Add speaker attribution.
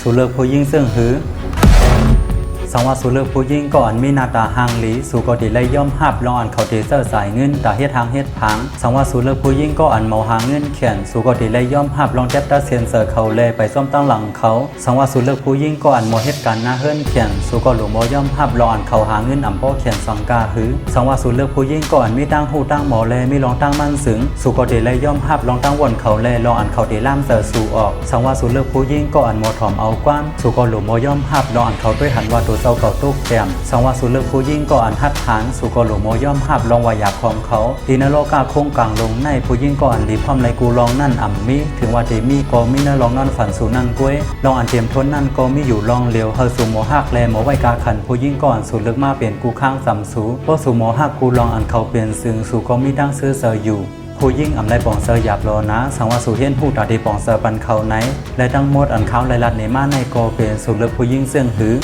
Speaker 1: สูเลือกผู้ยิ่งซึ่งหือสังว่าสูเลือกผู้ยิ่งก่อนมีหน้าตาห่างหลีสูก็ดีไล่ย่อมหับลองอันเขาเทเซอร์สายเงินตาเฮ็ดทางเฮ็ดพังสังว่าสูเลือกผู้ยิ่งก็อันเมาหาเงินเขียนสูก็ดีไล่ย่อมหับลองแทบตาเซนเซอร์เขาเลยไปซ่อมตั้งหลังเขาสังว่าสูเลือกผู้ยิ่งก็อันโมเหตุการณ์หน้าเฮิรนเขียนสูก็หลวงโมย่อมหับลองอันเขาหาเงินอ่ำพ่อเขียนสังกาหือสังว่าสูเลือกผู้ยิ่งก็อันมีตั้งหูตั้งหมอแลมีลองตั้งมั่นสึงสูก็ดีไล่ย่อมหับลองตั้งวนเขาแลลองอันเขาดีล่ามเซอร์สูออกสังว่าสูเลือกผู้ยิ่งก็อันโมถอมเอากว้านสูก็หลวงโมย่อมหับลองอันเขาด้วยหันว่าตัวเจ้าเก่าตุกแกมสังว่าสูเลือกผู้ยิ่งก็อันทัดฐานสูก็หลวงโมย่อมหับลองวายาของเขาดีนโลกาคงกลางลงในผู้ยิ่งก็อันรีพร้อมไรกูลองนั่นอ่ำมีถึงว่าดีมีก็มีนลองนั่นฝันสูนั่งกล้วยลองอันเตรียมทนนั่นก็มีอยู่ลองเลียวเฮาสูโมหักแลโมไว้กาขันผู้ยิ่งก่อนสูเลือกมาเปลี่ยนกูข้างสำสูเพราะสูโมหักกูลองอันเขาเปลี่ยนซึ่งสูก็มีดั้งซื้อเซออยู่ผู้ยิ่งอำไรปองเซอหยาบรอนะสังว่าสูเฮียนผู้ตาดีปองเซอปันเขาไหนและทั้งหมดอันเขาไรลัดในมาในโกเป็นสูเลือกผู้ยิ่งเสื่องหือ